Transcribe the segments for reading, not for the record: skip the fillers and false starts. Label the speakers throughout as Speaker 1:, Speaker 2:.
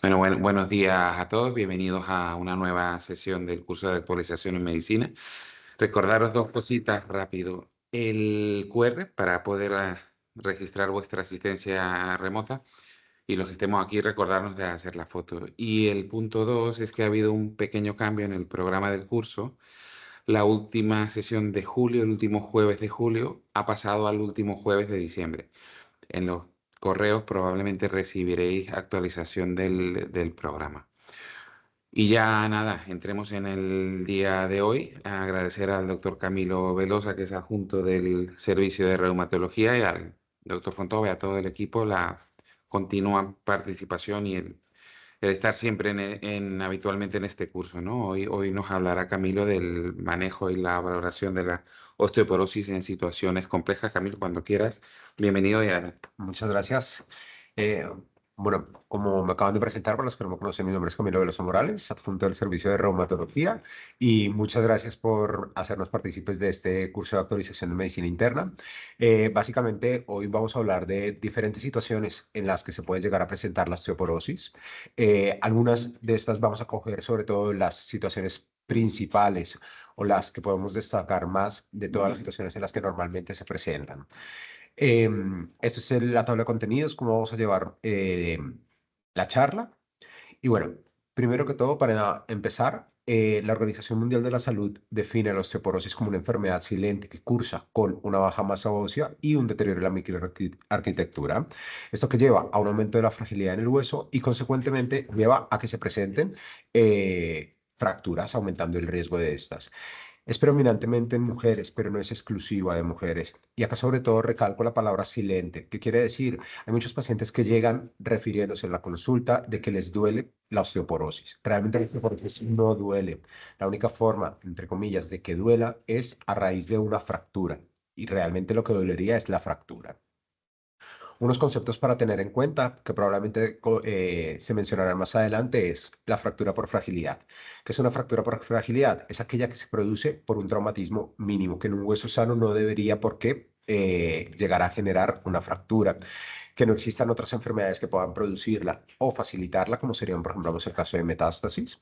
Speaker 1: Buenos días a todos, bienvenidos a una nueva sesión del curso de actualización en medicina. Recordaros dos cositas rápido. El QR para poder registrar vuestra asistencia remota y los que estemos aquí recordarnos de hacer la foto. Y el punto dos es que ha habido un pequeño cambio en el programa del curso. La última sesión de julio, el último jueves de julio, ha pasado al último jueves de diciembre. En los correos probablemente recibiréis actualización del programa. Y ya nada, entremos en el día de hoy. Agradecer al doctor Camilo Velosa, que es adjunto del Servicio de Reumatología, y al doctor Fontova y a todo el equipo la continua participación y el estar siempre habitualmente en este curso, ¿no? Hoy nos hablará Camilo del manejo y la valoración de la osteoporosis en situaciones complejas. Camilo, cuando quieras, bienvenido y adelante.
Speaker 2: Muchas gracias. Eh, bueno, como me acaban de presentar, para los que no me conocen, mi nombre es Camilo Veloso Morales, adjunto del Servicio de Reumatología, y muchas gracias por hacernos partícipes de este curso de actualización de medicina interna. Básicamente, hoy vamos a hablar de diferentes situaciones en las que se puede llegar a presentar la osteoporosis. Algunas de estas vamos a coger sobre todo las situaciones principales o las que podemos destacar más de todas las situaciones en las que normalmente se presentan. Esto es la tabla de contenidos, cómo vamos a llevar la charla. Y bueno, primero que todo, para empezar, la Organización Mundial de la Salud define la osteoporosis como una enfermedad silente que cursa con una baja masa ósea y un deterioro de la microarquitectura. Esto que lleva a un aumento de la fragilidad en el hueso y consecuentemente lleva a que se presenten fracturas, aumentando el riesgo de estas. Es predominantemente en mujeres, pero no es exclusiva de mujeres. Y acá sobre todo recalco la palabra silente, que quiere decir, hay muchos pacientes que llegan refiriéndose en la consulta de que les duele la osteoporosis. Realmente la osteoporosis no duele. La única forma, entre comillas, de que duela es a raíz de una fractura. Y realmente lo que dolería es la fractura. Unos conceptos para tener en cuenta, que probablemente se mencionarán más adelante, es la fractura por fragilidad. ¿Qué es una fractura por fragilidad? Es aquella que se produce por un traumatismo mínimo, que en un hueso sano no debería por qué llegar a generar una fractura, que no existan otras enfermedades que puedan producirla o facilitarla, como serían, por ejemplo, el caso de metástasis.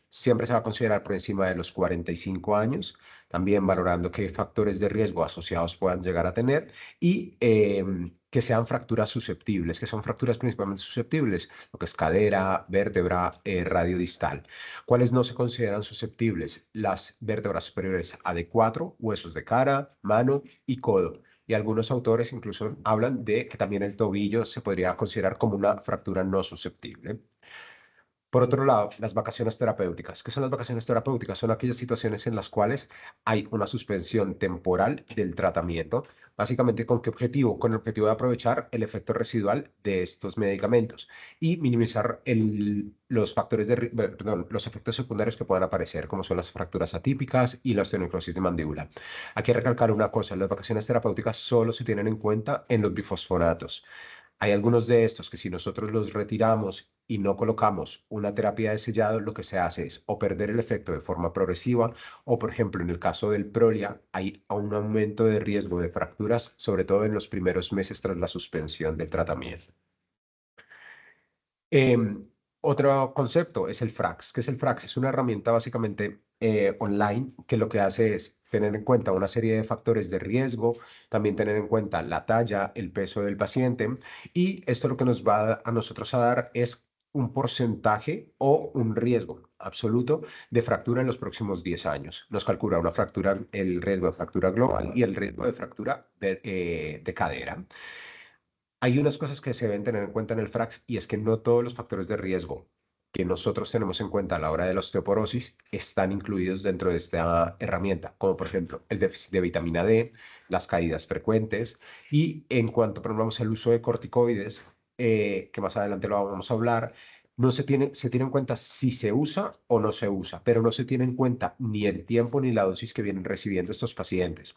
Speaker 2: Siempre se va a considerar por encima de los 45 años, también valorando qué factores de riesgo asociados puedan llegar a tener y que sean fracturas susceptibles, que son fracturas principalmente susceptibles, lo que es cadera, vértebra, radio distal. ¿Cuáles no se consideran susceptibles? Las vértebras superiores a D4, huesos de cara, mano y codo. Y algunos autores incluso hablan de que también el tobillo se podría considerar como una fractura no susceptible. Por otro lado, las vacaciones terapéuticas. ¿Qué son las vacaciones terapéuticas? Son aquellas situaciones en las cuales hay una suspensión temporal del tratamiento. Básicamente, ¿con qué objetivo? Con el objetivo de aprovechar el efecto residual de estos medicamentos y minimizar los factores perdón, los efectos secundarios que puedan aparecer, como son las fracturas atípicas y la osteonecrosis de mandíbula. Hay que recalcar una cosa, las vacaciones terapéuticas solo se tienen en cuenta en los bifosfonatos. Hay algunos de estos que si nosotros los retiramos y no colocamos una terapia de sellado, lo que se hace es o perder el efecto de forma progresiva o, por ejemplo, en el caso del Prolia, hay un aumento de riesgo de fracturas, sobre todo en los primeros meses tras la suspensión del tratamiento. Em, Otro concepto es el FRAX. ¿Qué es el FRAX? Es una herramienta básicamente online que lo que hace es tener en cuenta una serie de factores de riesgo, también tener en cuenta la talla, el peso del paciente y esto lo que nos va a nosotros a dar es un porcentaje o un riesgo absoluto de fractura en los próximos 10 años. Nos calcula una fractura, el riesgo de fractura global y el riesgo de fractura de cadera. Hay unas cosas que se deben tener en cuenta en el FRAX y es que no todos los factores de riesgo que nosotros tenemos en cuenta a la hora de la osteoporosis están incluidos dentro de esta herramienta, como por ejemplo el déficit de vitamina D, las caídas frecuentes y en cuanto vamos al uso de corticoides, que más adelante lo vamos a hablar, no se tiene en cuenta si se usa o no se usa, pero no se tiene en cuenta ni el tiempo ni la dosis que vienen recibiendo estos pacientes.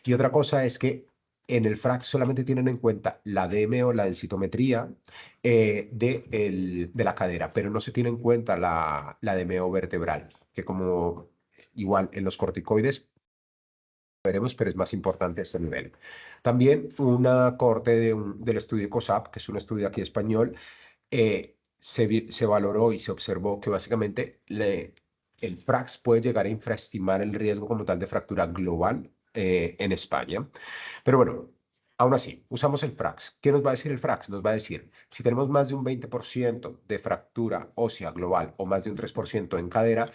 Speaker 2: Y otra cosa es que en el FRAC solamente tienen en cuenta la DM o la densitometría de la cadera, pero no se tiene en cuenta la DMO vertebral, que como igual en los corticoides veremos, pero es más importante este nivel. También una corte del estudio COSAP, que es un estudio aquí español, se valoró y se observó que básicamente el FRAX puede llegar a infraestimar el riesgo como tal de fractura global en España. Pero bueno, aún así, usamos el FRAX. ¿Qué nos va a decir el FRAX? Nos va a decir, si tenemos más de un 20% de fractura ósea global o más de un 3% en cadera,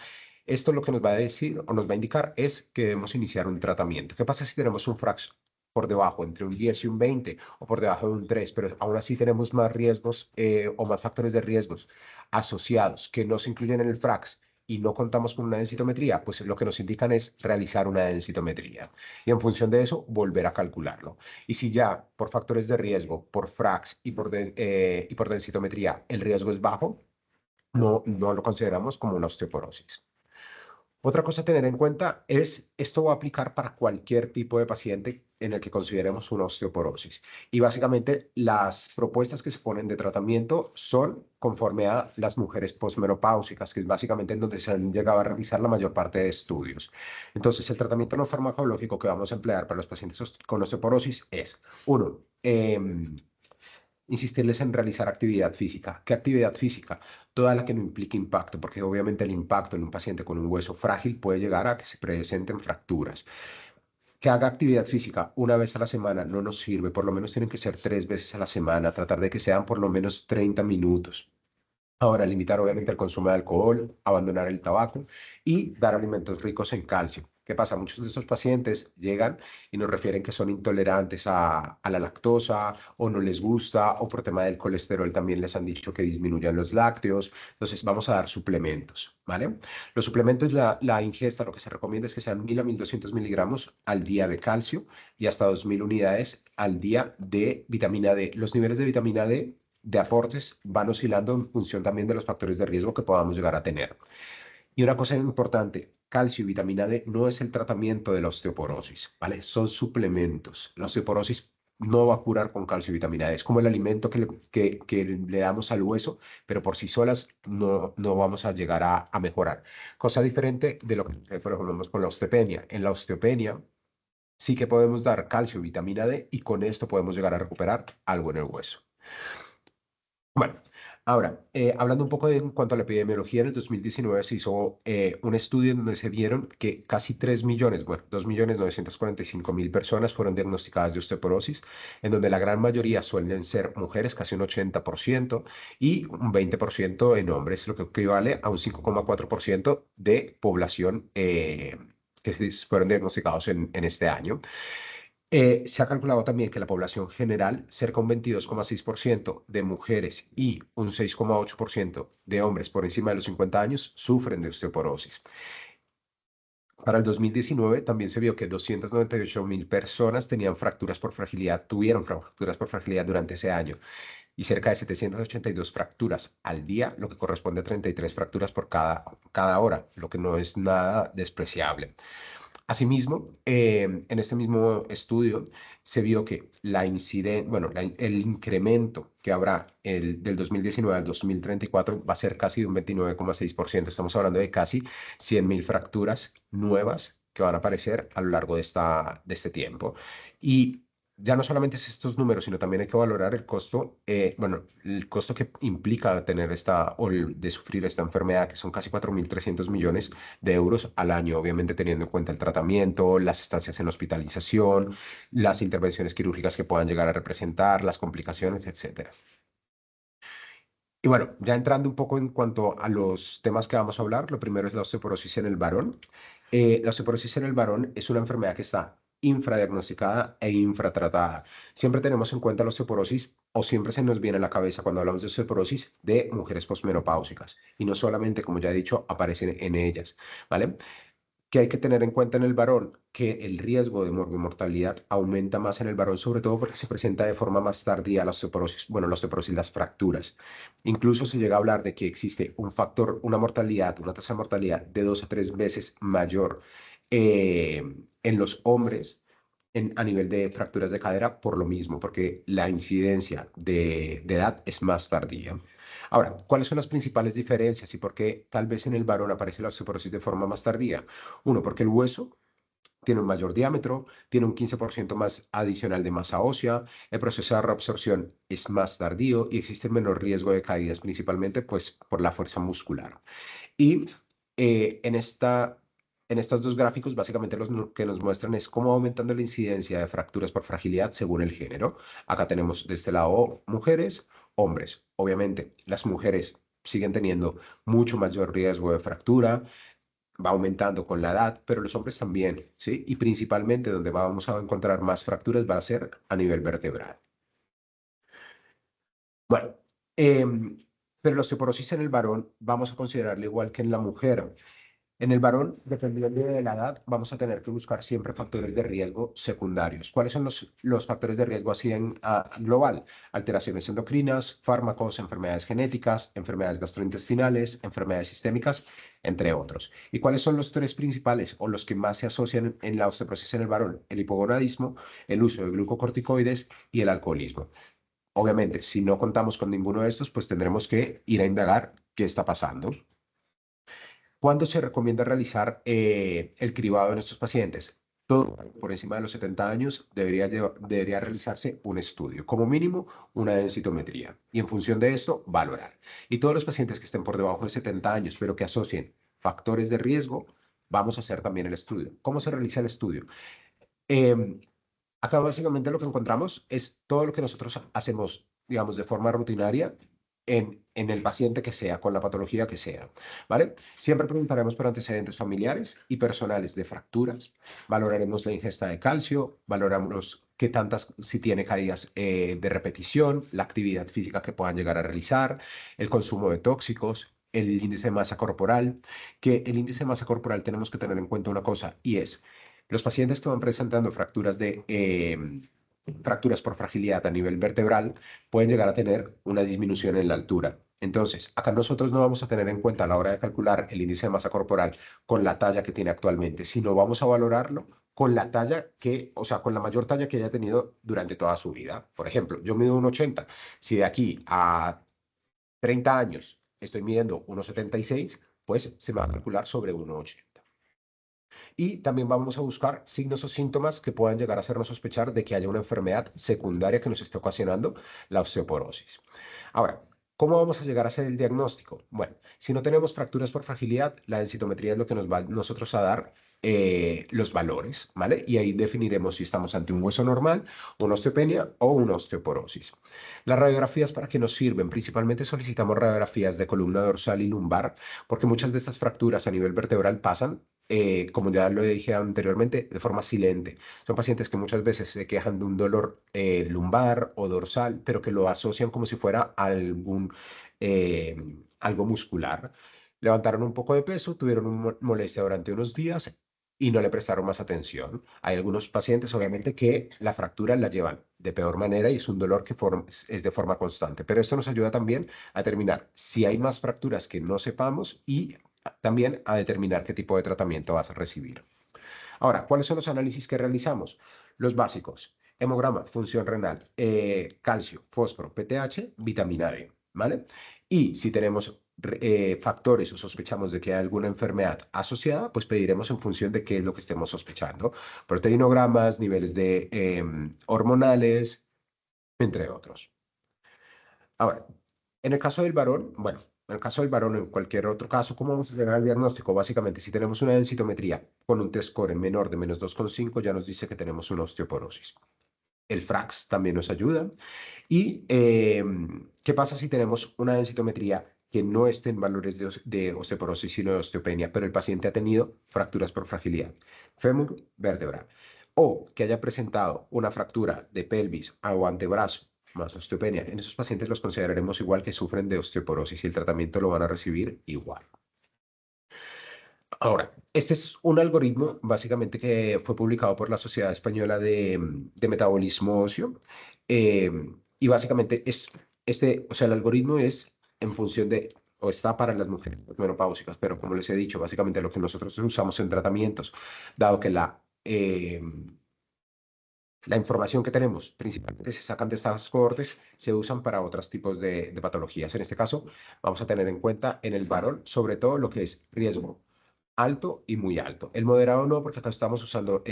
Speaker 2: esto lo que nos va a decir o nos va a indicar es que debemos iniciar un tratamiento. ¿Qué pasa si tenemos un FRAX por debajo, entre un 10 y un 20 o por debajo de un 3, pero aún así tenemos más riesgos o más factores de riesgos asociados que no se incluyen en el FRAX y no contamos con una densitometría? Pues lo que nos indican es realizar una densitometría y en función de eso volver a calcularlo. Y si ya por factores de riesgo, por FRAX y por densitometría el riesgo es bajo, no lo consideramos como una osteoporosis. Otra cosa a tener en cuenta es, esto va a aplicar para cualquier tipo de paciente en el que consideremos una osteoporosis. Y básicamente las propuestas que se ponen de tratamiento son conforme a las mujeres posmenopáusicas, que es básicamente en donde se han llegado a realizar la mayor parte de estudios. Entonces, el tratamiento no farmacológico que vamos a emplear para los pacientes con osteoporosis es, uno, insistirles en realizar actividad física. ¿Qué actividad física? Toda la que no implique impacto, porque obviamente el impacto en un paciente con un hueso frágil puede llegar a que se presenten fracturas. Que haga actividad física una vez a la semana no nos sirve, por lo menos tienen que ser 3 veces a la semana, tratar de que sean por lo menos 30 minutos. Ahora, limitar obviamente el consumo de alcohol, abandonar el tabaco y dar alimentos ricos en calcio. ¿Qué pasa? Muchos de estos pacientes llegan y nos refieren que son intolerantes a la lactosa o no les gusta o por tema del colesterol también les han dicho que disminuyan los lácteos. Entonces vamos a dar suplementos, ¿vale? Los suplementos, la ingesta, lo que se recomienda es que sean 1000 a 1200 miligramos al día de calcio y hasta 2000 unidades al día de vitamina D. Los niveles de vitamina D de aportes van oscilando en función también de los factores de riesgo que podamos llegar a tener. Y una cosa importante, calcio y vitamina D no es el tratamiento de la osteoporosis, ¿vale? Son suplementos. La osteoporosis no va a curar con calcio y vitamina D. Es como el alimento que le damos al hueso, pero por sí solas no vamos a llegar a mejorar. Cosa diferente de lo que, por ejemplo, vemos con la osteopenia. En la osteopenia sí que podemos dar calcio y vitamina D y con esto podemos llegar a recuperar algo en el hueso. Bueno, ahora, hablando un poco en cuanto a la epidemiología, en el 2019 se hizo un estudio en donde se vieron que casi 3 millones, bueno, 2.945.000 personas fueron diagnosticadas de osteoporosis, en donde la gran mayoría suelen ser mujeres, casi un 80%, y un 20% en hombres, lo que equivale a un 5,4% de población que fueron diagnosticados en este año. Se ha calculado también que la población general, cerca de un 22,6% de mujeres y un 6,8% de hombres por encima de los 50 años sufren de osteoporosis. Para el 2019 también se vio que 298.000 personas tenían fracturas por fragilidad, tuvieron fracturas por fragilidad durante ese año y cerca de 782 fracturas al día, lo que corresponde a 33 fracturas por cada hora, lo que no es nada despreciable. Asimismo, en este mismo estudio se vio que el incremento que habrá del 2019 al 2034 va a ser casi de un 29,6%. Estamos hablando de casi 100.000 fracturas nuevas que van a aparecer a lo largo de este tiempo. Y ya no solamente es estos números, sino también hay que valorar el costo, el costo que implica tener de sufrir esta enfermedad, que son casi 4.300 millones de euros al año, obviamente teniendo en cuenta el tratamiento, las estancias en hospitalización, las intervenciones quirúrgicas que puedan llegar a representar, las complicaciones, etcétera. Y bueno, ya entrando un poco en cuanto a los temas que vamos a hablar, lo primero es la osteoporosis en el varón. La osteoporosis en el varón es una enfermedad que está infradiagnosticada e infratratada. Siempre tenemos en cuenta la osteoporosis o siempre se nos viene a la cabeza cuando hablamos de osteoporosis de mujeres posmenopáusicas y no solamente, como ya he dicho, aparecen en ellas, ¿vale? Que hay que tener en cuenta en el varón, que el riesgo de morbimortalidad aumenta más en el varón, sobre todo porque se presenta de forma más tardía la osteoporosis, la osteoporosis, las fracturas. Incluso se llega a hablar de que existe un factor, una tasa de mortalidad de 2 a 3 veces mayor en los hombres a nivel de fracturas de cadera por lo mismo, porque la incidencia de edad es más tardía. Ahora, ¿cuáles son las principales diferencias y por qué tal vez en el varón aparece la osteoporosis de forma más tardía? Uno, porque el hueso tiene un mayor diámetro, tiene un 15% más adicional de masa ósea, el proceso de reabsorción es más tardío y existe menor riesgo de caídas, principalmente pues, por la fuerza muscular. Y en estos dos gráficos, básicamente lo que nos muestran es cómo va aumentando la incidencia de fracturas por fragilidad según el género. Acá tenemos de este lado mujeres, hombres. Obviamente, las mujeres siguen teniendo mucho mayor riesgo de fractura, va aumentando con la edad, pero los hombres también, ¿sí? Y principalmente donde vamos a encontrar más fracturas va a ser a nivel vertebral. Bueno, pero la osteoporosis en el varón vamos a considerarla igual que en la mujer. En el varón, dependiendo de la edad, vamos a tener que buscar siempre factores de riesgo secundarios. ¿Cuáles son los factores de riesgo así en global? Alteraciones endocrinas, fármacos, enfermedades genéticas, enfermedades gastrointestinales, enfermedades sistémicas, entre otros. ¿Y cuáles son los tres principales o los que más se asocian en la osteoporosis en el varón? El hipogonadismo, el uso de glucocorticoides y el alcoholismo. Obviamente, si no contamos con ninguno de estos, pues tendremos que ir a indagar qué está pasando. ¿Cuándo se recomienda realizar el cribado en estos pacientes? Todo por encima de los 70 años debería realizarse un estudio, como mínimo una densitometría, y en función de esto valorar. Y todos los pacientes que estén por debajo de 70 años, pero que asocien factores de riesgo, vamos a hacer también el estudio. ¿Cómo se realiza el estudio? Em, Acá básicamente lo que encontramos es todo lo que nosotros hacemos, digamos, de forma rutinaria en el paciente que sea, con la patología que sea, ¿vale? Siempre preguntaremos por antecedentes familiares y personales de fracturas, valoraremos la ingesta de calcio, valoramos qué tantas, si tiene caídas de repetición, la actividad física que puedan llegar a realizar, el consumo de tóxicos, el índice de masa corporal, que el índice de masa corporal tenemos que tener en cuenta una cosa, y es los pacientes que van presentando fracturas por fragilidad a nivel vertebral pueden llegar a tener una disminución en la altura. Entonces, acá nosotros no vamos a tener en cuenta a la hora de calcular el índice de masa corporal con la talla que tiene actualmente, sino vamos a valorarlo con la talla que, o sea, con la mayor talla que haya tenido durante toda su vida. Por ejemplo, yo mido 1,80. Si de aquí a 30 años estoy midiendo 1,76, pues se me va a calcular sobre 1,80. Y también vamos a buscar signos o síntomas que puedan llegar a hacernos sospechar de que haya una enfermedad secundaria que nos esté ocasionando la osteoporosis. Ahora, ¿cómo vamos a llegar a hacer el diagnóstico? Bueno, si no tenemos fracturas por fragilidad, la densitometría es lo que nos va a nosotros a dar los valores, ¿vale? Y ahí definiremos si estamos ante un hueso normal, una osteopenia o una osteoporosis. Las radiografías para qué nos sirven. Principalmente solicitamos radiografías de columna dorsal y lumbar, porque muchas de estas fracturas a nivel vertebral pasan como ya lo dije anteriormente, de forma silente. Son pacientes que muchas veces se quejan de un dolor lumbar o dorsal, pero que lo asocian como si fuera eh, algo muscular. Levantaron un poco de peso, tuvieron una molestia durante unos días y no le prestaron más atención. Hay algunos pacientes, obviamente, que la fractura la llevan de peor manera y es un dolor que es de forma constante. Pero esto nos ayuda también a determinar si hay más fracturas que no sepamos y también a determinar qué tipo de tratamiento vas a recibir. Ahora, ¿cuáles son los análisis que realizamos? Los básicos: hemograma, función renal, calcio, fósforo, PTH, vitamina D, ¿vale? Y si tenemos factores o sospechamos de que hay alguna enfermedad asociada, pues pediremos en función de qué es lo que estemos sospechando. Proteinogramas, niveles de hormonales, entre otros. Ahora, en el caso del varón, bueno, en el caso del varón, en cualquier otro caso, ¿cómo vamos a llegar al diagnóstico? Básicamente, si tenemos una densitometría con un T-score menor de -2,5, ya nos dice que tenemos una osteoporosis. El FRAX también nos ayuda. ¿Y qué pasa si tenemos una densitometría que no esté en valores de osteoporosis, sino de osteopenia, pero el paciente ha tenido fracturas por fragilidad? Fémur, vértebra. O que haya presentado una fractura de pelvis o antebrazo más osteopenia. En esos pacientes los consideraremos igual que sufren de osteoporosis y el tratamiento lo van a recibir igual. Ahora, este es un algoritmo básicamente que fue publicado por la Sociedad Española de Metabolismo Óseo eh, y básicamente o sea, el algoritmo es en función de, o está para las mujeres menopáusicas, pero como les he dicho, básicamente lo que nosotros usamos en tratamientos, dado que la información que tenemos principalmente se sacan de estas cohortes, se usan para otros tipos de patologías. En este caso, vamos a tener en cuenta en el varón sobre todo lo que es riesgo alto y muy alto. El moderado no, porque acá estamos usando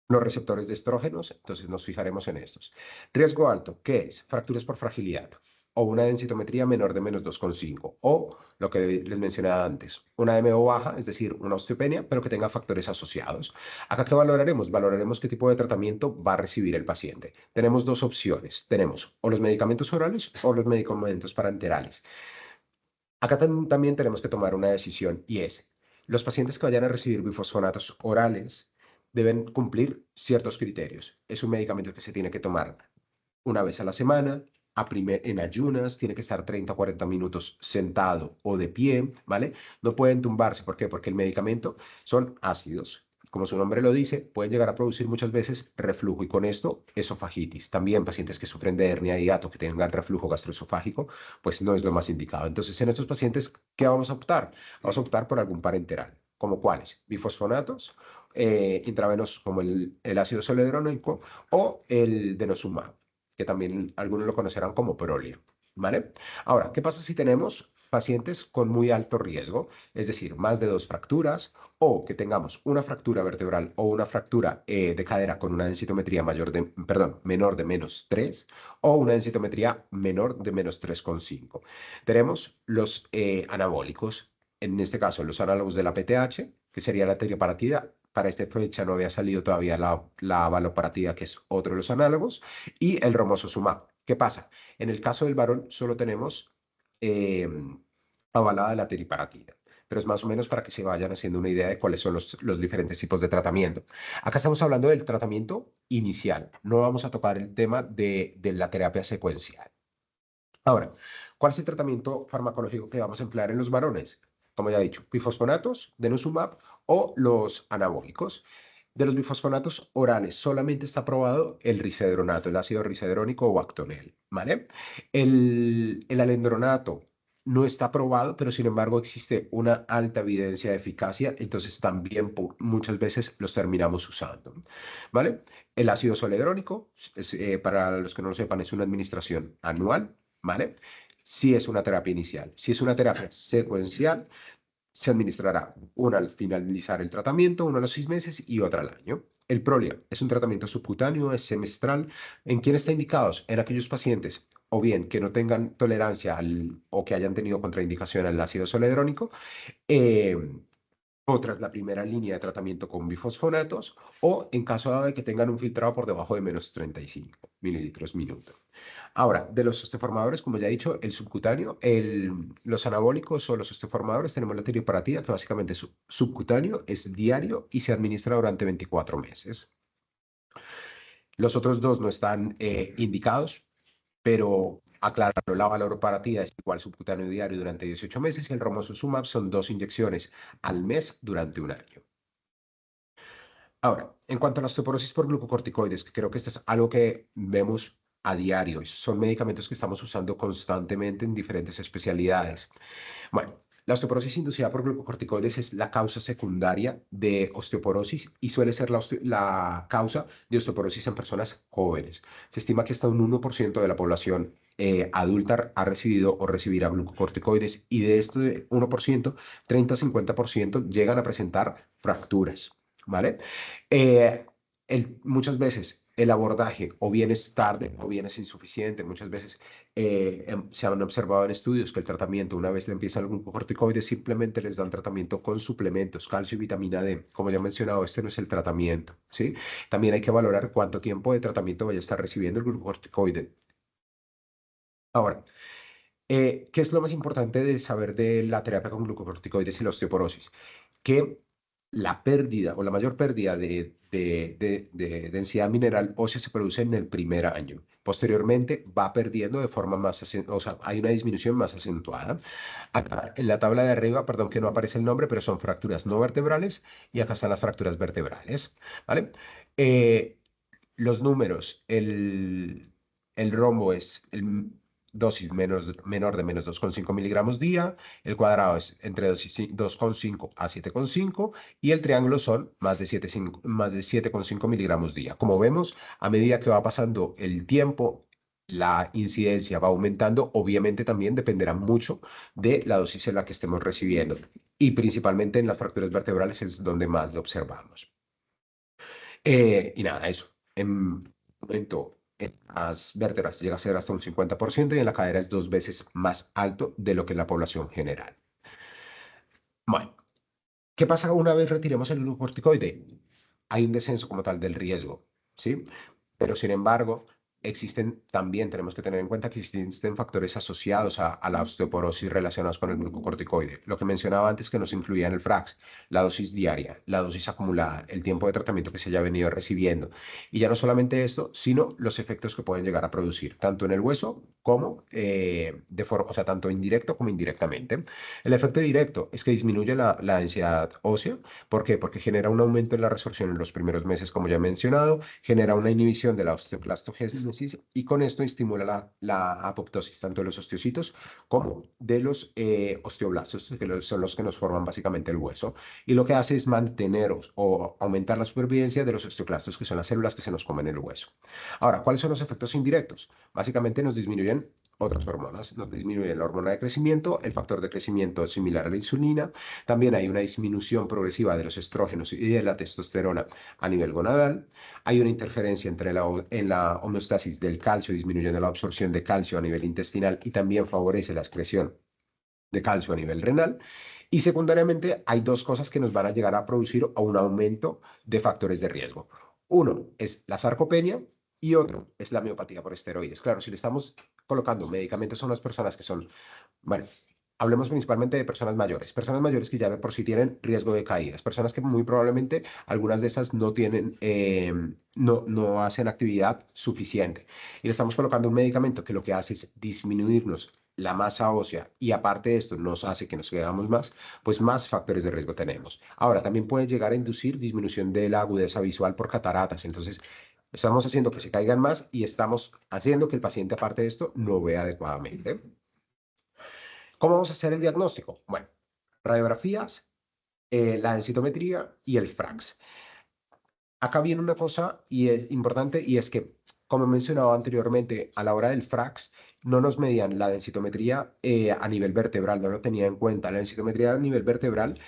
Speaker 2: los receptores de estrógenos, entonces nos fijaremos en estos. Riesgo alto, ¿qué es? Fracturas por fragilidad o una densitometría menor de -2,5 o lo que les mencionaba antes, una MO baja, es decir, una osteopenia, pero que tenga factores asociados. Acá, ¿qué valoraremos? Valoraremos qué tipo de tratamiento va a recibir el paciente. Tenemos dos opciones. Tenemos o los medicamentos orales o los medicamentos parenterales. Acá también tenemos que tomar una decisión y es, los pacientes que vayan a recibir bifosfonatos orales deben cumplir ciertos criterios. Es un medicamento que se tiene que tomar una vez a la semana, en ayunas, tiene que estar 30 o 40 minutos sentado o de pie, ¿vale? No pueden tumbarse, ¿por qué? Porque el medicamento son ácidos. Como su nombre lo dice, pueden llegar a producir muchas veces reflujo y con esto esofagitis. También pacientes que sufren de hernia de hiato, que tengan reflujo gastroesofágico, pues no es lo más indicado. Entonces, en estos pacientes, ¿qué vamos a optar? Vamos a optar por algún parenteral. ¿Como cuáles? Bifosfonatos, intravenosos como el ácido zoledrónico o el denosumab, que también algunos lo conocerán como Prolia, ¿vale? Ahora, ¿qué pasa si tenemos pacientes con muy alto riesgo? Es decir, más de 2 fracturas o que tengamos una fractura vertebral o una fractura de cadera con una densitometría menor de -3 o una densitometría menor de -3,5. Tenemos los anabólicos, en este caso los análogos de la PTH, que sería la teriparatida. Para esta fecha no había salido todavía la valoparatida, que es otro de los análogos, y el romosozumab. ¿Qué pasa? En el caso del varón solo tenemos eh, avalada la teriparatida, pero es más o menos para que se vayan haciendo una idea de cuáles son los diferentes tipos de tratamiento. Acá estamos hablando del tratamiento inicial, no vamos a tocar el tema de la terapia secuencial. Ahora, ¿cuál es el tratamiento farmacológico que vamos a emplear en los varones? Como ya he dicho, bifosfonatos, denosumab o los anabólicos. De los bifosfonatos orales solamente está aprobado el risedronato, el ácido risedrónico o Actonel, ¿vale? El alendronato no está aprobado, pero sin embargo existe una alta evidencia de eficacia, entonces también muchas veces los terminamos usando, ¿vale? El ácido zoledrónico, para los que no lo sepan, es una administración anual, ¿vale? Si es una terapia inicial. Si es una terapia secuencial, se administrará una al finalizar el tratamiento, uno a los 6 meses y otra al año. El Prolia es un tratamiento subcutáneo, es semestral. ¿En quién está indicado? En aquellos pacientes o bien que no tengan tolerancia o que hayan tenido contraindicación al ácido zoledrónico, eh, otra es la primera línea de tratamiento con bifosfonatos o en caso de que tengan un filtrado por debajo de -35 mililitros minuto. Ahora, de los osteoformadores, como ya he dicho, el subcutáneo, los anabólicos o los osteoformadores, tenemos la teriparatida, que básicamente es subcutáneo, es diario y se administra durante 24 meses. Los otros dos no están indicados, pero aclararlo, la valoparatida es igual subcutáneo diario durante 18 meses y el romosozumab son 2 inyecciones al mes durante un año. Ahora, en cuanto a la osteoporosis por glucocorticoides, que creo que esto es algo que vemos a diario, y son medicamentos que estamos usando constantemente en diferentes especialidades. Bueno, la osteoporosis inducida por glucocorticoides es la causa secundaria de osteoporosis y suele ser la causa de osteoporosis en personas jóvenes. Se estima que hasta un 1% de la población adulta ha recibido o recibirá glucocorticoides y de este 1%, 30-50% llegan a presentar fracturas, ¿vale? Eh, muchas veces el abordaje o bien es tarde o bien es insuficiente. Muchas veces se han observado en estudios que el tratamiento, una vez le empiezan el glucocorticoide, simplemente les dan tratamiento con suplementos, calcio y vitamina D. Como ya he mencionado, este no es el tratamiento, ¿sí? También hay que valorar cuánto tiempo de tratamiento vaya a estar recibiendo el glucocorticoide. Ahora, ¿qué es lo más importante de saber de la terapia con glucocorticoides y la osteoporosis? Que la pérdida o la mayor pérdida de densidad mineral ósea se produce en el primer año. Posteriormente va perdiendo de forma o sea, hay una disminución más acentuada. Acá en la tabla de arriba, perdón que no aparece el nombre, pero son fracturas no vertebrales y acá están las fracturas vertebrales, ¿vale? Eh, los números, el rombo es dosis menor de -2,5 miligramos día, el cuadrado es entre 2,5 a 7,5 y el triángulo son más de 7,5 miligramos día. Como vemos, a medida que va pasando el tiempo, la incidencia va aumentando. Obviamente también dependerá mucho de la dosis en la que estemos recibiendo. y principalmente en las fracturas vertebrales es donde más lo observamos. Y nada, eso. En un momento, en las vértebras llega a ser hasta un 50% y en la cadera es 2 veces más alto de lo que es la población general. Bueno, ¿qué pasa una vez retiremos el glucocorticoide? Hay un descenso como tal del riesgo, ¿sí? Pero sin embargo, también tenemos que tener en cuenta que existen factores asociados a la osteoporosis relacionados con el glucocorticoide. Lo que mencionaba antes que nos incluía en el FRAX, la dosis diaria, la dosis acumulada, el tiempo de tratamiento que se haya venido recibiendo. Y ya no solamente esto, sino los efectos que pueden llegar a producir, tanto en el hueso como de forma, o sea, tanto indirecto como indirectamente. El efecto directo es que disminuye la densidad ósea. ¿Por qué? Porque genera un aumento en la resorción en los primeros meses, como ya he mencionado, genera una inhibición de la osteoclastogénesis y con esto estimula la apoptosis tanto de los osteocitos como de los osteoblastos, que son los que nos forman básicamente el hueso. Y lo que hace es mantener o aumentar la supervivencia de los osteoclastos, que son las células que se nos comen el hueso. Ahora, ¿cuáles son los efectos indirectos? Básicamente nos disminuyen otras hormonas, nos disminuye la hormona de crecimiento, el factor de crecimiento similar a la insulina, también hay una disminución progresiva de los estrógenos y de la testosterona a nivel gonadal, hay una interferencia en la homeostasis del calcio, disminuyendo la absorción de calcio a nivel intestinal y también favorece la excreción de calcio a nivel renal. Y secundariamente hay dos cosas que nos van a llegar a producir a un aumento de factores de riesgo. Uno es la sarcopenia y otro es la miopatía por esteroides. Claro, si le estamos colocando medicamentos a unas personas que son, bueno, hablemos principalmente de personas mayores que ya de por sí tienen riesgo de caídas, personas que muy probablemente algunas de esas no tienen, no hacen actividad suficiente. Y le estamos colocando un medicamento que lo que hace es disminuirnos la masa ósea y aparte de esto nos hace que nos quedamos más, pues más factores de riesgo tenemos. Ahora, también puede llegar a inducir disminución de la agudeza visual por cataratas. Entonces, estamos haciendo que se caigan más y estamos haciendo que el paciente, aparte de esto, no vea adecuadamente. ¿Cómo vamos a hacer el diagnóstico? Bueno, radiografías, la densitometría y el FRAX. Acá viene una cosa y es importante y es que, como mencionaba anteriormente, a la hora del FRAX no nos medían la densitometría a nivel vertebral, no lo tenía en cuenta. La densitometría a nivel vertebral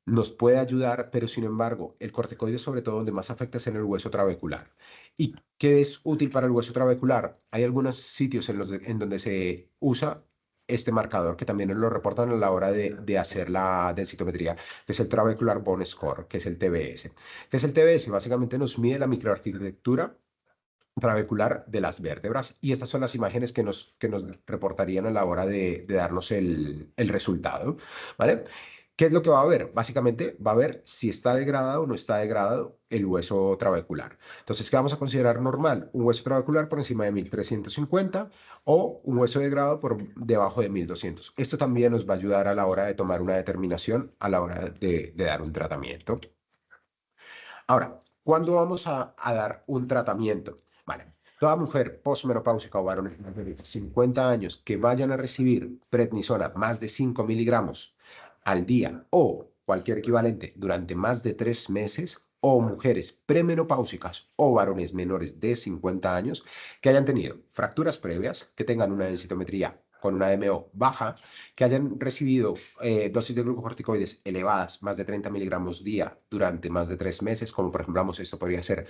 Speaker 2: nos puede ayudar, pero sin embargo, el corticoide sobre todo donde más afecta es en el hueso trabecular. ¿Y qué es útil para el hueso trabecular? Hay algunos sitios en donde se usa este marcador que también nos lo reportan a la hora de hacer la densitometría, que es el Trabecular Bone Score, que es el TBS. ¿Qué es el TBS? Básicamente nos mide la microarquitectura trabecular de las vértebras y estas son las imágenes que nos reportarían a la hora de darnos el resultado, ¿vale? ¿Qué es lo que va a ver? Básicamente va a ver si está degradado o no está degradado el hueso trabecular. Entonces, ¿qué vamos a considerar normal? Un hueso trabecular por encima de 1350 o un hueso degradado por debajo de 1200. Esto también nos va a ayudar a la hora de tomar una determinación a la hora de dar un tratamiento. Ahora, ¿cuándo vamos a dar un tratamiento? Vale, toda mujer postmenopáusica o varones de 50 años que vayan a recibir prednisona más de 5 miligramos al día o cualquier equivalente durante más de 3 meses, o mujeres premenopáusicas o varones menores de 50 años que hayan tenido fracturas previas, que tengan una densitometría con una MO baja, que hayan recibido dosis de glucocorticoides elevadas, más de 30 miligramos día durante más de 3 meses, como por ejemplo, esto podría ser,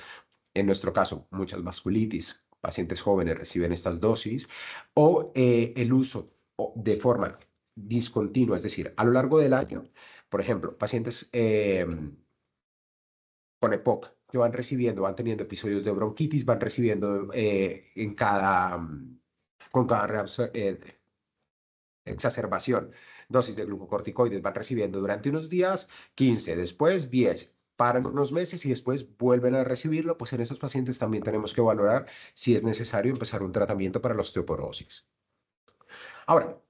Speaker 2: en nuestro caso, muchas vasculitis, pacientes jóvenes reciben estas dosis, o el uso de forma discontinua, es decir, a lo largo del año, por ejemplo, pacientes con EPOC que van recibiendo, van teniendo episodios de bronquitis, van recibiendo con cada exacerbación, dosis de glucocorticoides van recibiendo durante unos días, 15, después 10, paran unos meses y después vuelven a recibirlo, pues en estos pacientes también tenemos que valorar si es necesario empezar un tratamiento para la osteoporosis. Ahora,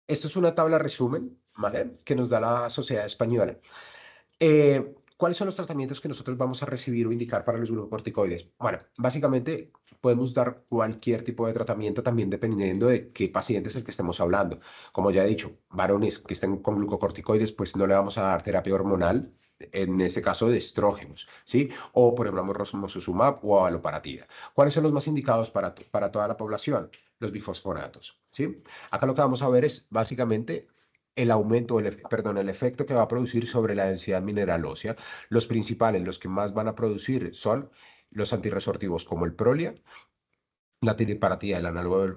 Speaker 2: esto es una tabla resumen, ¿vale? Que nos da la Sociedad Española. ¿Cuáles son los tratamientos que nosotros vamos a recibir o indicar para los glucocorticoides? Bueno, básicamente podemos dar cualquier tipo de tratamiento también dependiendo de qué paciente es el que estemos hablando. Como ya he dicho, varones que estén con glucocorticoides, pues no le vamos a dar terapia hormonal, en este caso de estrógenos, ¿sí? O por ejemplo, moxuzumab o abaloparatida. ¿Cuáles son los más indicados para toda la población? Los bifosfonatos, ¿sí? Acá lo que vamos a ver es básicamente el aumento, perdón, el efecto que va a producir sobre la densidad mineral ósea. Los principales, los que más van a producir son los antirresortivos como el Prolia, la tiriparatida del análogo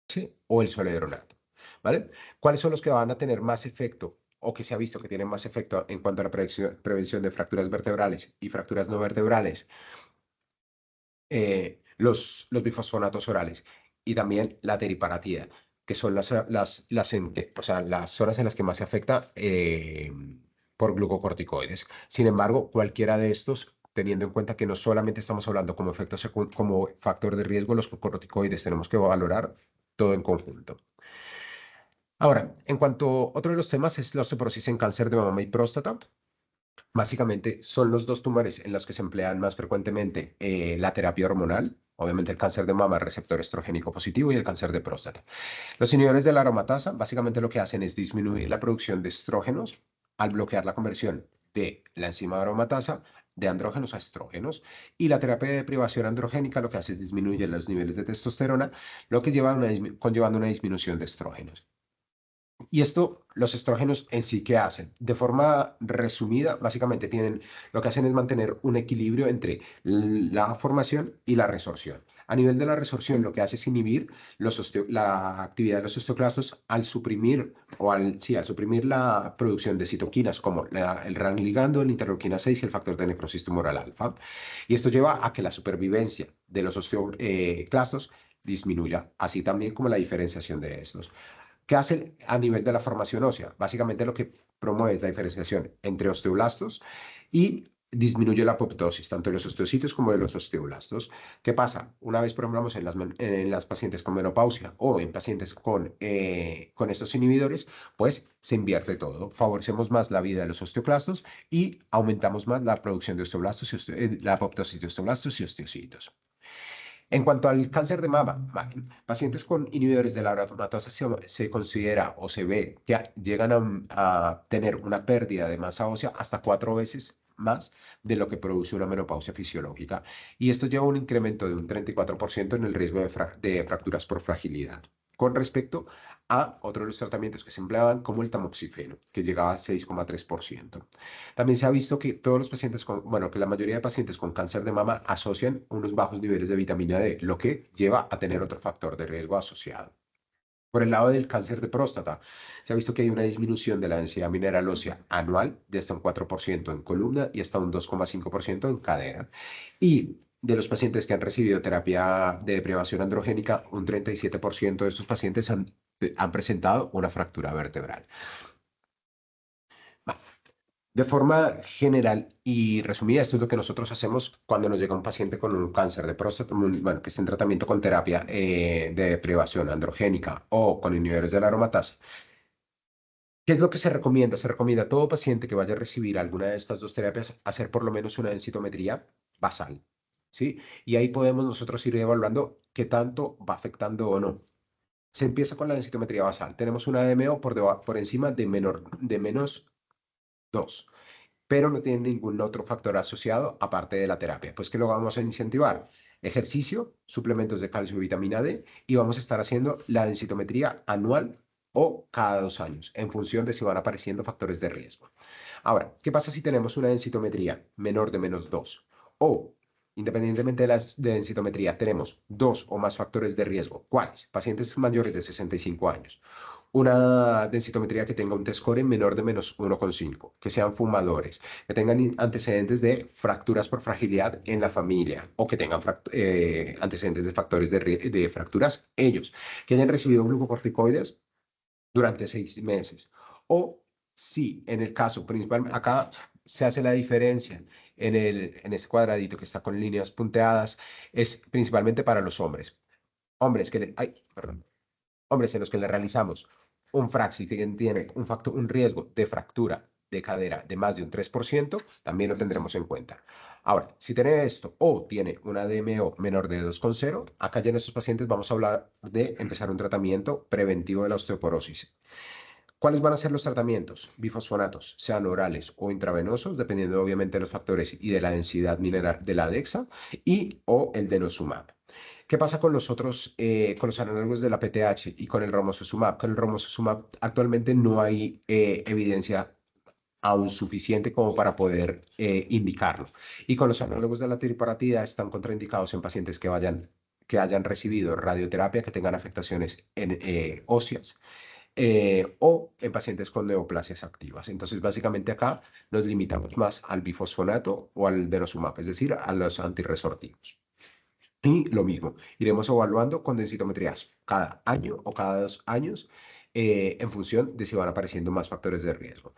Speaker 2: sí, o el soledronato, ¿vale? ¿Cuáles son los que van a tener más efecto o que se ha visto que tienen más efecto en cuanto a la prevención de fracturas vertebrales y fracturas no vertebrales? Los bifosfonatos orales y también la teriparatida, que son o sea, las zonas en las que más se afecta por glucocorticoides. Sin embargo, cualquiera de estos, teniendo en cuenta que no solamente estamos hablando como como factor de riesgo, los glucocorticoides, tenemos que valorar todo en conjunto. Ahora, en cuanto a otro de los temas es la osteoporosis en cáncer de mama y próstata. Básicamente son los dos tumores en los que se emplean más frecuentemente la terapia hormonal. Obviamente el cáncer de mama, receptor estrogénico positivo, y el cáncer de próstata. Los inhibidores de la aromatasa básicamente lo que hacen es disminuir la producción de estrógenos al bloquear la conversión de la enzima aromatasa de andrógenos a estrógenos. Y la terapia de privación androgénica lo que hace es disminuir los niveles de testosterona, lo que conllevando una disminución de estrógenos. Y esto, los estrógenos en sí, ¿qué hacen? De forma resumida, básicamente lo que hacen es mantener un equilibrio entre la formación y la resorción. A nivel de la resorción, lo que hace es inhibir la actividad de los osteoclastos al suprimir, al suprimir la producción de citoquinas como el RAN ligando, el interleuquina 6 y el factor de necrosis tumoral alfa. Y esto lleva a que la supervivencia de los osteoclastos disminuya, así también como la diferenciación de estos. ¿Qué hace a nivel de la formación ósea? Básicamente lo que promueve es la diferenciación entre osteoblastos y disminuye la apoptosis, tanto de los osteocitos como de los osteoblastos. ¿Qué pasa? Una vez, por ejemplo, en las pacientes con menopausia o en pacientes con estos inhibidores, pues se invierte todo. Favorecemos más la vida de los osteoclastos y aumentamos más la producción de osteoblastos, la apoptosis de osteoblastos y osteocitos. En cuanto al cáncer de mama, pacientes con inhibidores de la aromatasa se considera o se ve que llegan a tener una pérdida de masa ósea hasta 4 veces más de lo que produce una menopausia fisiológica. Y esto lleva a un incremento de un 34% en el riesgo de fracturas por fragilidad. Con respecto a otros de los tratamientos que se empleaban, como el tamoxifeno, que llegaba a 6,3%. También se ha visto que todos los pacientes que la mayoría de pacientes con cáncer de mama asocian unos bajos niveles de vitamina D, lo que lleva a tener otro factor de riesgo asociado. Por el lado del cáncer de próstata, se ha visto que hay una disminución de la densidad mineral ósea anual de hasta un 4% en columna y hasta un 2,5% en cadera. Y de los pacientes que han recibido terapia de deprivación androgénica, un 37% de estos pacientes han presentado una fractura vertebral. De forma general y resumida, esto es lo que nosotros hacemos cuando nos llega un paciente con un cáncer de próstata, que está en tratamiento con terapia de privación androgénica o con inhibidores de la aromatasa. ¿Qué es lo que se recomienda? Se recomienda a todo paciente que vaya a recibir alguna de estas dos terapias hacer por lo menos una densitometría basal, ¿sí? Y ahí podemos nosotros ir evaluando qué tanto va afectando o no. Se empieza con la densitometría basal. Tenemos una DMO por encima de menos 2, pero no tiene ningún otro factor asociado aparte de la terapia. Pues, ¿qué lo vamos a incentivar? Ejercicio, suplementos de calcio y vitamina D, y vamos a estar haciendo la densitometría anual o cada 2 años, en función de si van apareciendo factores de riesgo. Ahora, ¿qué pasa si tenemos una densitometría menor de menos 2? O, independientemente de la densitometría, tenemos 2 o más factores de riesgo. ¿Cuáles? Pacientes mayores de 65 años, una densitometría que tenga un T-score menor de menos 1,5, que sean fumadores, que tengan antecedentes de fracturas por fragilidad en la familia o que tengan antecedentes de factores de fracturas ellos, que hayan recibido glucocorticoides durante 6 meses. O si en el caso principal, acá se hace la diferencia en este cuadradito que está con líneas punteadas, es principalmente para los hombres. Hombres en los que le realizamos un Fraxi que tiene un riesgo de fractura de cadera de más de un 3%, también lo tendremos en cuenta. Ahora, si tiene esto o tiene una DMO menor de 2,0, acá ya en estos pacientes vamos a hablar de empezar un tratamiento preventivo de la osteoporosis. ¿Cuáles van a ser los tratamientos? Bifosfonatos, sean orales o intravenosos, dependiendo obviamente de los factores y de la densidad mineral de la DEXA, y o el denosumab. ¿Qué pasa con los otros, con los análogos de la PTH y con el romosozumab? Con el romosozumab actualmente no hay evidencia aún suficiente como para poder indicarlo. Y con los análogos de la teriparatida están contraindicados en pacientes que hayan recibido radioterapia, que tengan afectaciones óseas o en pacientes con neoplasias activas. Entonces, básicamente acá nos limitamos más al bifosfonato o al denosumab, es decir, a los antirresortivos. Y lo mismo, iremos evaluando con densitometrías cada año o cada 2 años en función de si van apareciendo más factores de riesgo.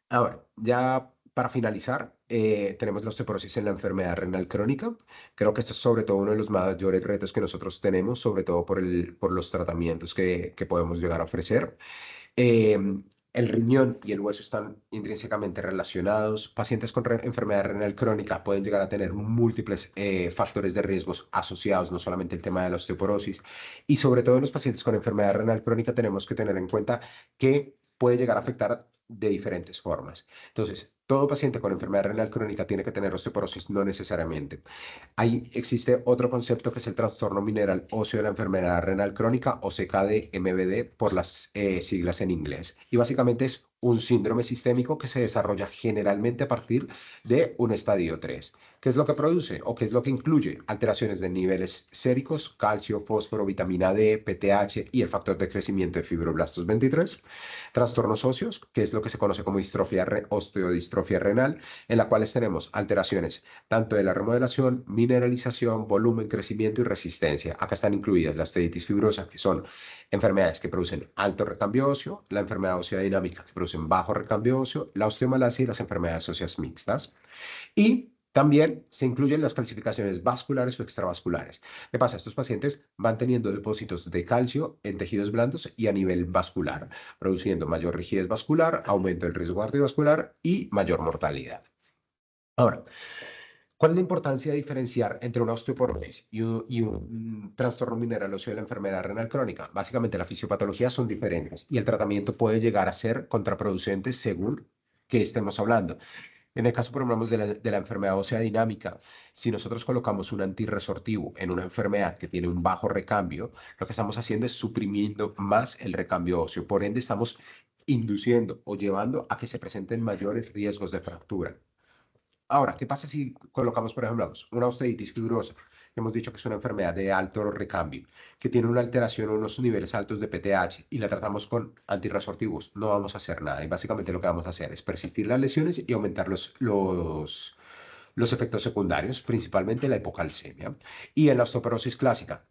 Speaker 2: Ahora, ya para finalizar, tenemos la osteoporosis en la enfermedad renal crónica. Creo que este es sobre todo uno de los mayores retos que nosotros tenemos, sobre todo por los tratamientos que podemos llegar a ofrecer. Eh, el riñón y el hueso están intrínsecamente relacionados. Pacientes con enfermedad renal crónica pueden llegar a tener múltiples factores de riesgos asociados, no solamente el tema de la osteoporosis. Y sobre todo en los pacientes con enfermedad renal crónica tenemos que tener en cuenta que puede llegar a afectar de diferentes formas. Entonces, todo paciente con enfermedad renal crónica tiene que tener osteoporosis, no necesariamente. Ahí existe otro concepto que es el trastorno mineral óseo de la enfermedad renal crónica o CKD-MVD por las siglas en inglés. Y básicamente es un síndrome sistémico que se desarrolla generalmente a partir de un estadio 3. ¿Qué es lo que produce o qué es lo que incluye? Alteraciones de niveles séricos, calcio, fósforo, vitamina D, PTH y el factor de crecimiento de fibroblastos 23. Trastornos óseos, que es lo que se conoce como osteodistrofia renal, en la cual tenemos alteraciones tanto de la remodelación, mineralización, volumen, crecimiento y resistencia. Acá están incluidas la osteoitis fibrosa, que son enfermedades que producen alto recambio óseo, la enfermedad ósea dinámica, que producen bajo recambio óseo, la osteomalacia y las enfermedades óseas mixtas. Y también se incluyen las calcificaciones vasculares o extravasculares. ¿Qué pasa? Estos pacientes van teniendo depósitos de calcio en tejidos blandos y a nivel vascular, produciendo mayor rigidez vascular, aumento del riesgo cardiovascular y mayor mortalidad. Ahora, ¿cuál es la importancia de diferenciar entre una osteoporosis y un trastorno mineral óseo de la enfermedad renal crónica? Básicamente, la fisiopatología son diferentes y el tratamiento puede llegar a ser contraproducente según que estemos hablando. En el caso, por ejemplo, de la enfermedad ósea dinámica, si nosotros colocamos un antirresortivo en una enfermedad que tiene un bajo recambio, lo que estamos haciendo es suprimiendo más el recambio óseo. Por ende, estamos induciendo o llevando a que se presenten mayores riesgos de fractura. Ahora, ¿qué pasa si colocamos, por ejemplo, una osteitis fibrosa? Hemos dicho que es una enfermedad de alto recambio, que tiene una alteración o unos niveles altos de PTH y la tratamos con antirresortivos. No vamos a hacer nada y básicamente lo que vamos a hacer es persistir las lesiones y aumentar los efectos secundarios, principalmente la hipocalcemia. Y en la osteoporosis clásica,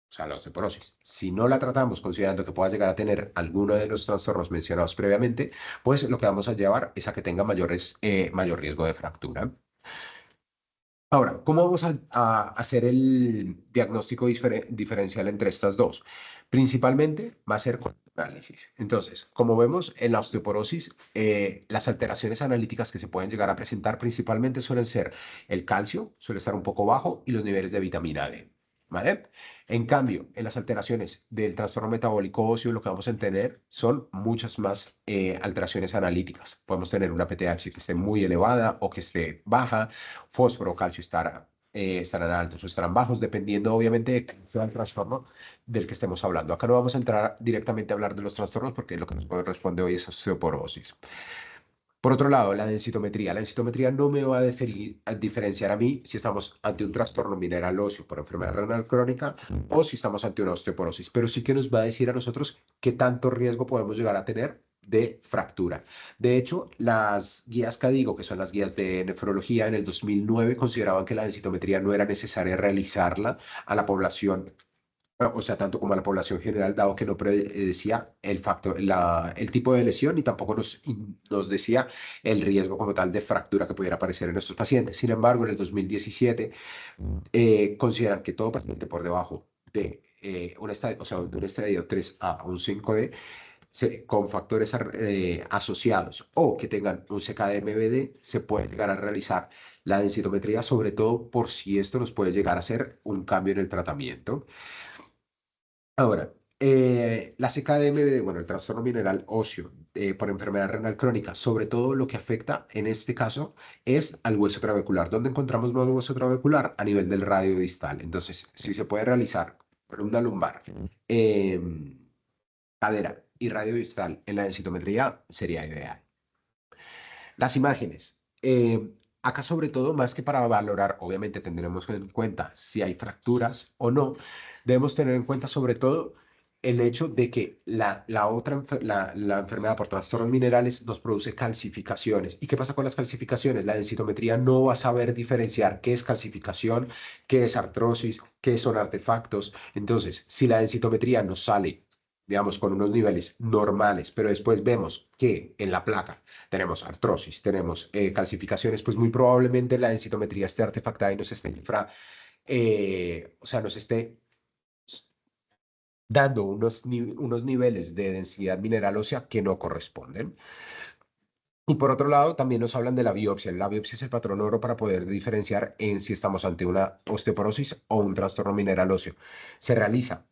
Speaker 2: o sea, la osteoporosis, si no la tratamos considerando que pueda llegar a tener alguno de los trastornos mencionados previamente, pues lo que vamos a llevar es a que tenga mayor riesgo de fractura. Ahora, ¿cómo vamos a hacer el diagnóstico diferencial entre estas dos? Principalmente va a ser con análisis. Entonces, como vemos en la osteoporosis, las alteraciones analíticas que se pueden llegar a presentar principalmente suelen ser el calcio, suele estar un poco bajo, y los niveles de vitamina D. ¿Vale? En cambio, en las alteraciones del trastorno metabólico óseo, lo que vamos a tener son muchas más alteraciones analíticas. Podemos tener una PTH que esté muy elevada o que esté baja, fósforo, calcio estarán altos o estarán bajos, dependiendo obviamente del trastorno del que estemos hablando. Acá no vamos a entrar directamente a hablar de los trastornos porque lo que nos corresponde hoy es osteoporosis. Por otro lado, la densitometría. La densitometría no me va a diferenciar a mí si estamos ante un trastorno mineral óseo por enfermedad renal crónica o si estamos ante una osteoporosis, pero sí que nos va a decir a nosotros qué tanto riesgo podemos llegar a tener de fractura. De hecho, las guías CADIGO, que son las guías de nefrología, en el 2009 consideraban que la densitometría no era necesaria realizarla a la población, o sea, tanto como a la población general, dado que no predecía el factor, el tipo de lesión y tampoco nos decía el riesgo como tal de fractura que pudiera aparecer en estos pacientes. Sin embargo, en el 2017 consideran que todo paciente por debajo de un estadio, o sea, de un estadio 3A a un 5D, con factores asociados o que tengan un CKD-MVD, se puede llegar a realizar la densitometría, sobre todo por si esto nos puede llegar a hacer un cambio en el tratamiento. Ahora, La CKDMD, bueno, el trastorno mineral óseo por enfermedad renal crónica, sobre todo lo que afecta en este caso es al hueso trabecular. ¿Dónde encontramos más hueso trabecular? A nivel del radio distal. Entonces, si se puede realizar columna lumbar, cadera y radio distal en la densitometría, sería ideal. Las imágenes. Acá sobre todo, más que para valorar, obviamente tendremos en cuenta si hay fracturas o no, debemos tener en cuenta sobre todo el hecho de que la enfermedad por trastornos minerales nos produce calcificaciones. ¿Y qué pasa con las calcificaciones? La densitometría no va a saber diferenciar qué es calcificación, qué es artrosis, qué son artefactos. Entonces, si la densitometría nos sale, digamos, con unos niveles normales, pero después vemos que en la placa tenemos artrosis, tenemos calcificaciones, pues muy probablemente la densitometría esté artefactada y nos esté o sea, nos esté dando unos niveles de densidad mineral ósea que no corresponden. Y por otro lado, también nos hablan de la biopsia. La biopsia es el patrón oro para poder diferenciar en si estamos ante una osteoporosis o un trastorno mineral óseo. ¿Se realiza?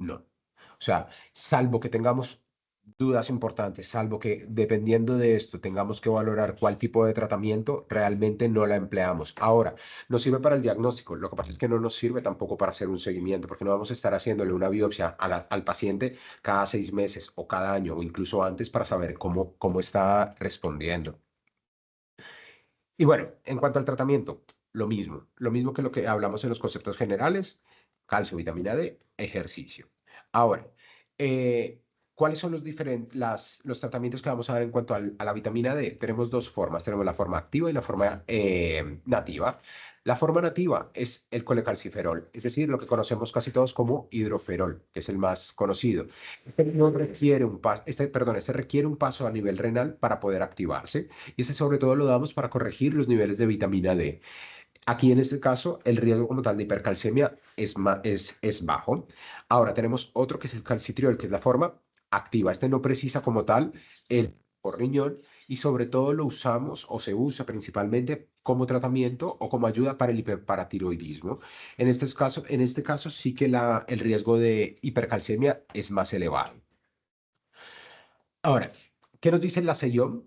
Speaker 2: No. O sea, salvo que tengamos dudas importantes, salvo que dependiendo de esto tengamos que valorar cuál tipo de tratamiento, realmente no la empleamos. Ahora, nos sirve para el diagnóstico. Lo que pasa es que no nos sirve tampoco para hacer un seguimiento, porque no vamos a estar haciéndole una biopsia al paciente cada 6 meses o cada año o incluso antes para saber cómo está respondiendo. Y bueno, en cuanto al tratamiento, lo mismo que lo que hablamos en los conceptos generales, calcio, vitamina D, ejercicio. Ahora, ¿cuáles son los tratamientos que vamos a dar en cuanto a la vitamina D? Tenemos dos formas, tenemos la forma activa y la forma nativa. La forma nativa es el colecalciferol, es decir, lo que conocemos casi todos como hidroferol, que es el más conocido. Este no requiere un paso, este requiere un paso a nivel renal para poder activarse y ese sobre todo lo damos para corregir los niveles de vitamina D. Aquí en este caso el riesgo como tal de hipercalcemia es bajo. Ahora tenemos otro que es el calcitriol, que es la forma activa. Este no precisa como tal el por riñón y sobre todo lo usamos o se usa principalmente como tratamiento o como ayuda para el hiperparatiroidismo. En este caso sí que el riesgo de hipercalcemia es más elevado. Ahora, ¿qué nos dice la SEIOM,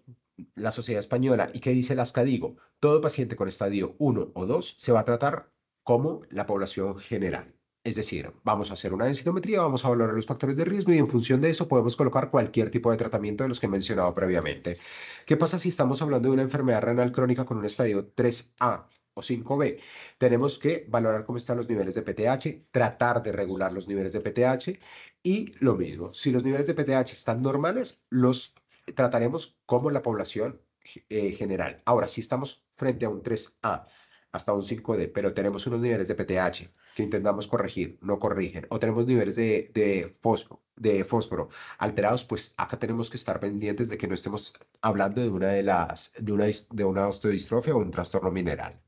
Speaker 2: la Sociedad Española, y qué dice la ASCADIGO? Todo paciente con estadio 1 o 2 se va a tratar como la población general. Es decir, vamos a hacer una densitometría, vamos a valorar los factores de riesgo y en función de eso podemos colocar cualquier tipo de tratamiento de los que he mencionado previamente. ¿Qué pasa si estamos hablando de una enfermedad renal crónica con un estadio 3A o 5B? Tenemos que valorar cómo están los niveles de PTH, tratar de regular los niveles de PTH y lo mismo, si los niveles de PTH están normales, los trataremos como la población general. Ahora, si estamos frente a un 3A hasta un 5D, pero tenemos unos niveles de PTH que intentamos corregir, no corrigen, o tenemos niveles de fósforo alterados, pues acá tenemos que estar pendientes de que no estemos hablando de una osteodistrofia o un trastorno mineral.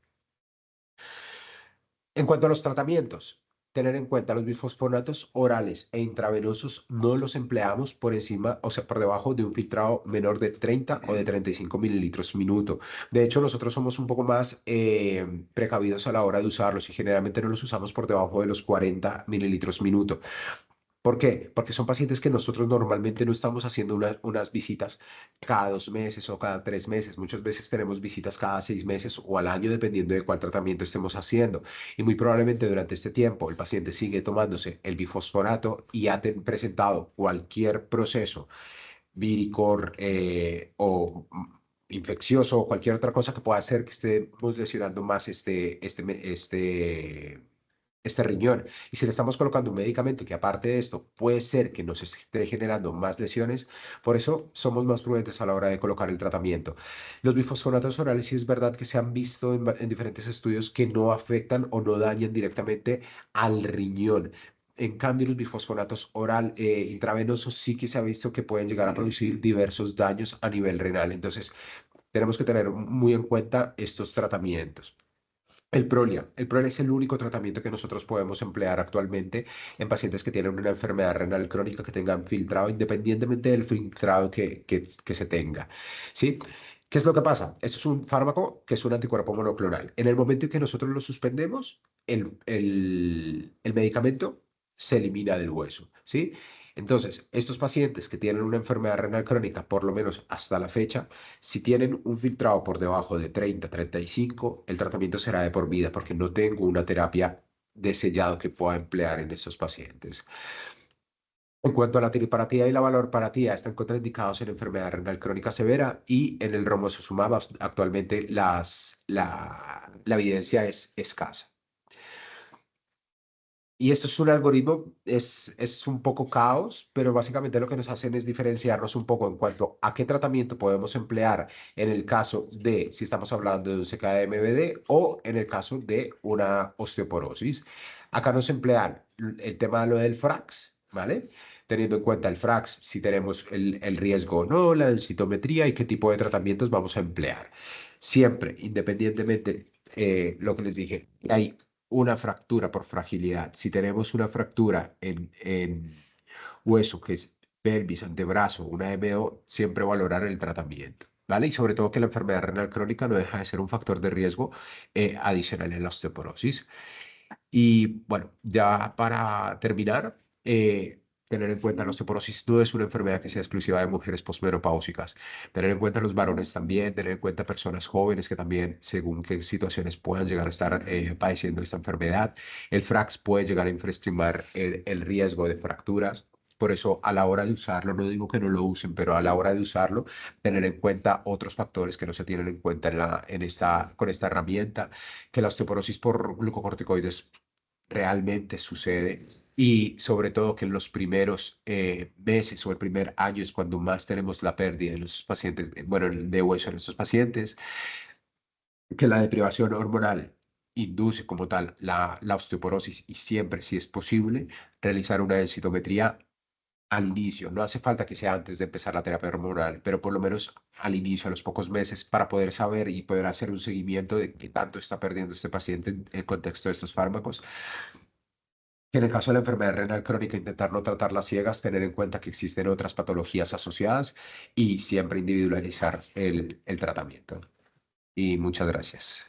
Speaker 2: En cuanto a los tratamientos, tener en cuenta los bifosfonatos orales e intravenosos no los empleamos por encima, o sea, por debajo de un filtrado menor de 30 o de 35 mililitros minuto. De hecho, nosotros somos un poco más precavidos a la hora de usarlos y generalmente no los usamos por debajo de los 40 mililitros minuto. ¿Por qué? Porque son pacientes que nosotros normalmente no estamos haciendo unas visitas cada 2 meses o cada 3 meses. Muchas veces tenemos visitas cada 6 meses o al año, dependiendo de cuál tratamiento estemos haciendo. Y muy probablemente durante este tiempo el paciente sigue tomándose el bifosfonato y ha presentado cualquier proceso vírico infeccioso o cualquier otra cosa que pueda hacer que estemos lesionando más este riñón. Y si le estamos colocando un medicamento que aparte de esto puede ser que nos esté generando más lesiones, por eso somos más prudentes a la hora de colocar el tratamiento. Los bifosfonatos orales sí es verdad que se han visto en diferentes estudios que no afectan o no dañan directamente al riñón. En cambio, los bifosfonatos intravenosos sí que se ha visto que pueden llegar a producir diversos daños a nivel renal. Entonces, tenemos que tener muy en cuenta estos tratamientos. El Prolia. El Prolia es el único tratamiento que nosotros podemos emplear actualmente en pacientes que tienen una enfermedad renal crónica que tengan filtrado, independientemente del filtrado que se tenga. ¿Sí? ¿Qué es lo que pasa? Esto es un fármaco que es un anticuerpo monoclonal. En el momento en que nosotros lo suspendemos, el medicamento se elimina del hueso, ¿sí? Entonces, estos pacientes que tienen una enfermedad renal crónica, por lo menos hasta la fecha, si tienen un filtrado por debajo de 30-35, el tratamiento será de por vida porque no tengo una terapia de sellado que pueda emplear en estos pacientes. En cuanto a la tiriparatía y la valoparatía, están contraindicados en enfermedad renal crónica severa y en el romosozumab actualmente la evidencia es escasa. Y esto es un algoritmo, es un poco caos, pero básicamente lo que nos hacen es diferenciarnos un poco en cuanto a qué tratamiento podemos emplear en el caso de, si estamos hablando de un CKD-MVD o en el caso de una osteoporosis. Acá nos emplean el tema de lo del FRAX, ¿vale? Teniendo en cuenta el FRAX, si tenemos el riesgo o no, la densitometría y qué tipo de tratamientos vamos a emplear. Siempre, independientemente, lo que les dije, hay una fractura por fragilidad. Si tenemos una fractura en hueso, que es pelvis, antebrazo, una MO, siempre valorar el tratamiento. ¿Vale? Y sobre todo que la enfermedad renal crónica no deja de ser un factor de riesgo adicional en la osteoporosis. Y bueno, ya para terminar, tener en cuenta la osteoporosis no es una enfermedad que sea exclusiva de mujeres posmenopáusicas. Tener en cuenta los varones también, tener en cuenta personas jóvenes que también, según qué situaciones puedan llegar a estar padeciendo esta enfermedad. El FRAX puede llegar a infraestimar el riesgo de fracturas. Por eso, a la hora de usarlo, no digo que no lo usen, pero a la hora de usarlo, tener en cuenta otros factores que no se tienen en cuenta con esta herramienta, que la osteoporosis por glucocorticoides realmente sucede y sobre todo que en los primeros meses o el primer año es cuando más tenemos la pérdida en los pacientes, bueno, de hueso en estos pacientes, que la deprivación hormonal induce como tal la osteoporosis y siempre, si es posible, realizar una densitometría al inicio. No hace falta que sea antes de empezar la terapia hormonal, pero por lo menos al inicio, a los pocos meses, para poder saber y poder hacer un seguimiento de qué tanto está perdiendo este paciente en contexto de estos fármacos. Que en el caso de la enfermedad renal crónica, intentar no tratarla ciegas, tener en cuenta que existen otras patologías asociadas y siempre individualizar el tratamiento. Y muchas gracias.